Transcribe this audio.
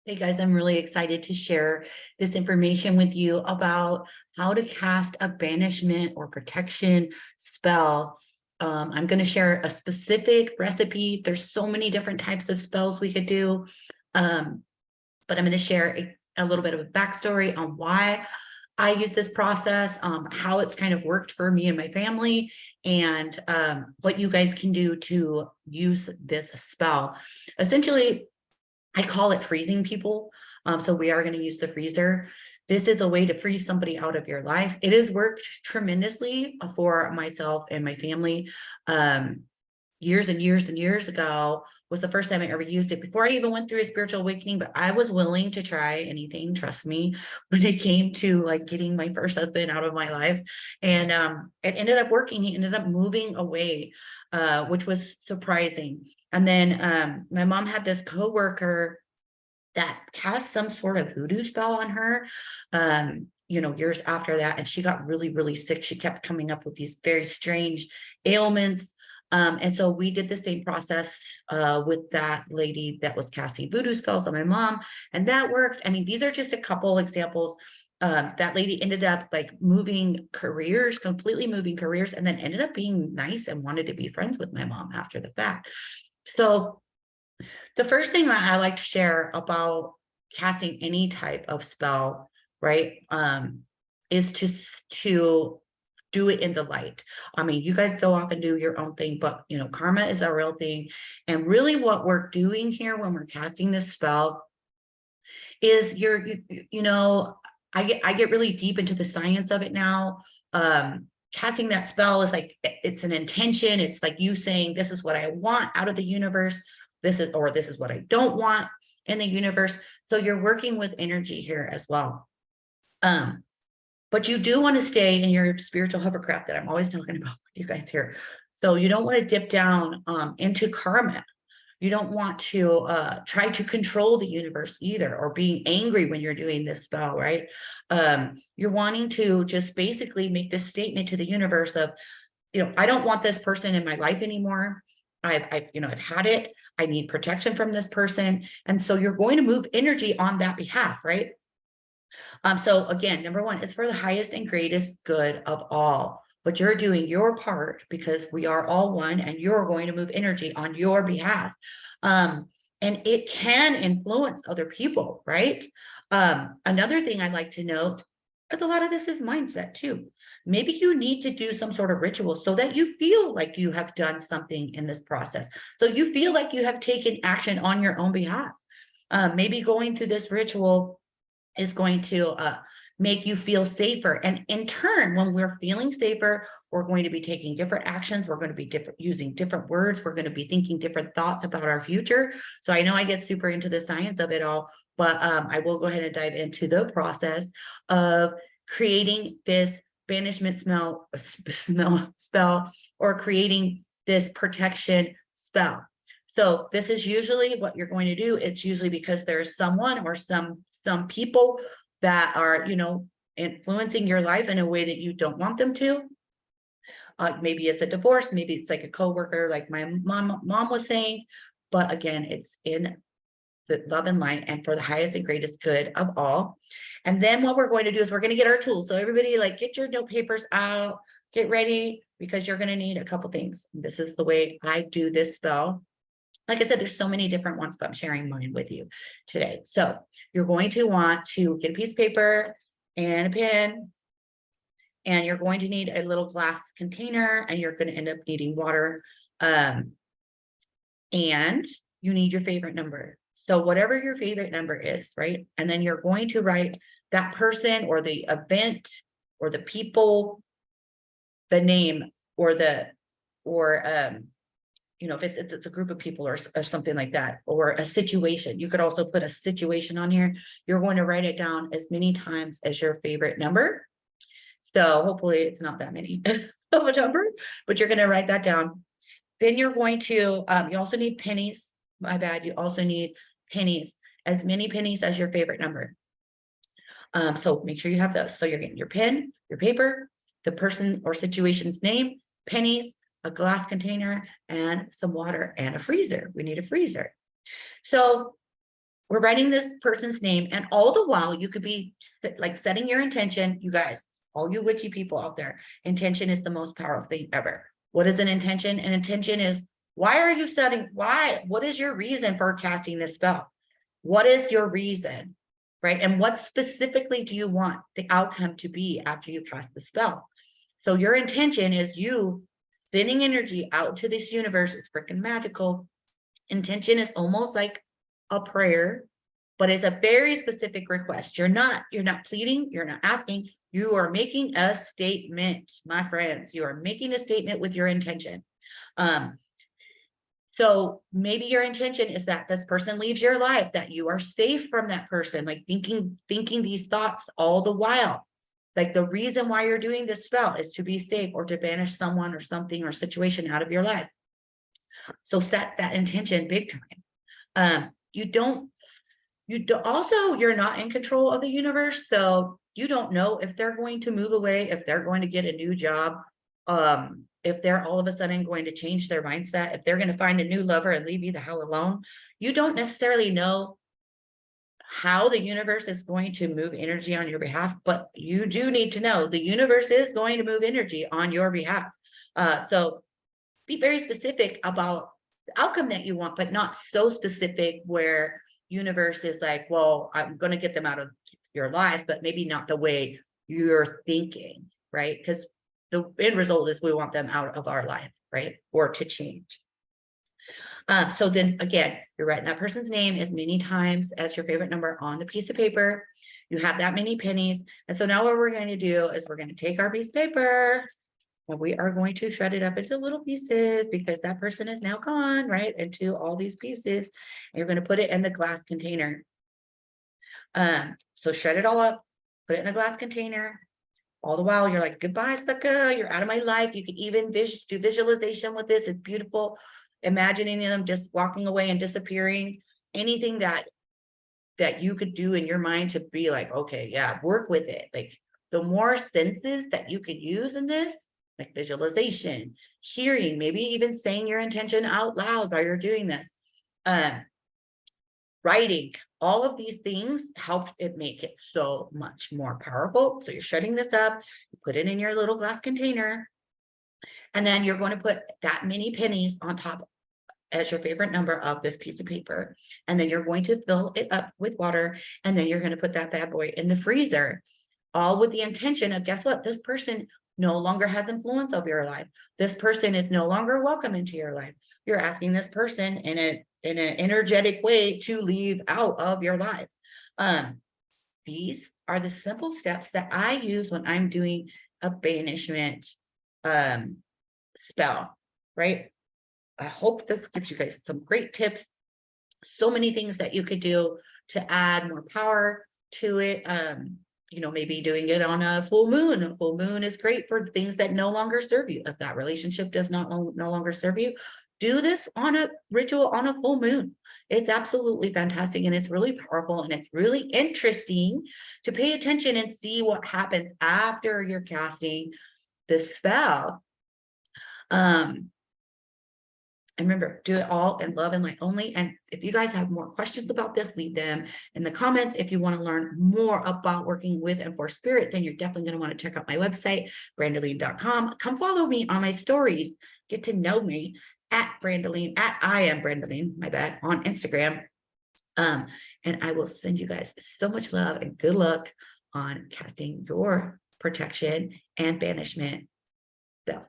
Hey guys, I'm really excited to share this information with you about how to cast a banishment or protection spell. I'm going to share a specific recipe. There's so many different types of spells we could do, but I'm going to share a little bit of a backstory on why I use this process, how it's kind of worked for me and my family, and what you guys can do to use this spell. Essentially, I call it freezing people. So we are going to use the freezer. This is a way to freeze somebody out of your life. It has worked tremendously for myself and my family. Years and years and years ago was the first time I ever used it, before I even went through a spiritual awakening, but I was willing to try anything, trust me, when it came to like getting my first husband out of my life. And it ended up working. He ended up moving away, which was surprising. And then my mom had this coworker that cast some sort of voodoo spell on her, years after that. And she got really, really sick. She kept coming up with these very strange ailments. And so we did the same process with that lady that was casting voodoo spells on my mom, and that worked. I mean, these are just a couple examples. That lady ended up like moving careers, completely moving careers, and then ended up being nice and wanted to be friends with my mom after the fact. So the first thing that I like to share about casting any type of spell, right, is to do it in the light. I mean, you guys go off and do your own thing, but karma is a real thing. And really what we're doing here when we're casting this spell is I get really deep into the science of it now. Casting that spell is like, it's an intention. It's like you saying, this is what I want out of the universe. This is what I don't want in the universe. So you're working with energy here as well. But you do want to stay in your spiritual hovercraft that I'm always talking about with you guys here. So you don't want to dip down into karma. You don't want to try to control the universe either, or being angry when you're doing this spell, right? You're wanting to just basically make this statement to the universe of, I don't want this person in my life anymore. I've had it. I need protection from this person. And so you're going to move energy on that behalf, right? So again, number one, it's for the highest and greatest good of all, but you're doing your part because we are all one, and you're going to move energy on your behalf. And it can influence other people, right? Another thing I'd like to note is a lot of this is mindset too. Maybe you need to do some sort of ritual so that you feel like you have done something in this process. So you feel like you have taken action on your own behalf. Maybe going through this ritual is going to make you feel safer. And in turn, when we're feeling safer, we're going to be taking different actions. We're going to be using different words. We're going to be thinking different thoughts about our future. So I know I get super into the science of it all, but I will go ahead and dive into the process of creating this banishment spell, or creating this protection spell. So this is usually what you're going to do. It's usually because there's someone or some people that are, influencing your life in a way that you don't want them to. Maybe it's a divorce, maybe it's like a coworker, like my mom was saying. But again, it's in the love and light and for the highest and greatest good of all. And then what we're going to do is we're going to get our tools. So everybody, like, get your note papers out, get ready, because you're going to need a couple things. This is the way I do this spell. Like I said, there's so many different ones, but I'm sharing mine with you today. So you're going to want to get a piece of paper and a pen, and you're going to need a little glass container, and you're going to end up needing water. And you need your favorite number. So whatever your favorite number is, right? And then you're going to write that person or the event or the people, the name, or if it's a group of people or something like that, or a situation. You could also put a situation on here. You're going to write it down as many times as your favorite number. So hopefully it's not that many of a number, but you're going to write that down. Then you're going to, you also need pennies. My bad. You also need pennies, as many pennies as your favorite number. So make sure you have those. So you're getting your pen, your paper, the person or situation's name, pennies, a glass container, and some water, and a freezer. We need a freezer. So we're writing this person's name, and all the while you could be like setting your intention. You guys, all you witchy people out there, intention is the most powerful thing ever. What is an intention? An intention is, why are you setting, what is your reason for casting this spell? What is your reason, right? And what specifically do you want the outcome to be after you cast the spell? So your intention is you sending energy out to this universe. It's freaking magical. Intention is almost like a prayer, but it's a very specific request. You're not pleading, you're not asking, you are making a statement, my friends. You are making a statement with your intention. So maybe your intention is that this person leaves your life, that you are safe from that person, like thinking these thoughts all the while. Like the reason why you're doing this spell is to be safe or to banish someone or something or situation out of your life. So set that intention big time. You're not in control of the universe. So you don't know if they're going to move away, if they're going to get a new job, if they're all of a sudden going to change their mindset, if they're going to find a new lover and leave you the hell alone. You don't necessarily know how the universe is going to move energy on your behalf, but you do need to know the universe is going to move energy on your behalf. So be very specific about the outcome that you want, but not so specific where universe is like, well, I'm going to get them out of your life, but maybe not the way you're thinking, right? Because the end result is we want them out of our life, right? Or to change. So then again, you're writing that person's name as many times as your favorite number on the piece of paper. You have that many pennies. And so now what we're going to do is we're going to take our piece of paper and we are going to shred it up into little pieces because that person is now gone, right? Into all these pieces. And you're going to put it in the glass container. So shred it all up, put it in the glass container. All the while you're like, goodbye, sucker, you're out of my life. You can even do visualization with this. It's beautiful. Imagining them just walking away and disappearing. Anything that you could do in your mind to be like, okay, yeah, work with it. Like the more senses that you could use in this, like visualization, hearing, maybe even saying your intention out loud while you're doing this. Writing, all of these things help it make it so much more powerful. So you're shutting this up, you put it in your little glass container, and then you're going to put that many pennies on top as your favorite number of this piece of paper. And then you're going to fill it up with water. And then you're going to put that bad boy in the freezer, all with the intention of, guess what? This person no longer has influence over your life. This person is no longer welcome into your life. You're asking this person in an energetic way to leave out of your life. These are the simple steps that I use when I'm doing a banishment spell, right? I hope this gives you guys some great tips. So many things that you could do to add more power to it. Maybe doing it on a full moon. A full moon is great for things that no longer serve you. If that relationship does not no longer serve you, do this on a ritual on a full moon. It's absolutely fantastic and it's really powerful and it's really interesting to pay attention and see what happens after you're casting the spell. And remember, do it all in love and light only. And if you guys have more questions about this, leave them in the comments. If you want to learn more about working with and for spirit, then you're definitely going to want to check out my website, brandaline.com. Come follow me on my stories. Get to know me at Brandaline, at I am Brandaline, my bad, on Instagram. And I will send you guys so much love and good luck on casting your protection and banishment spell.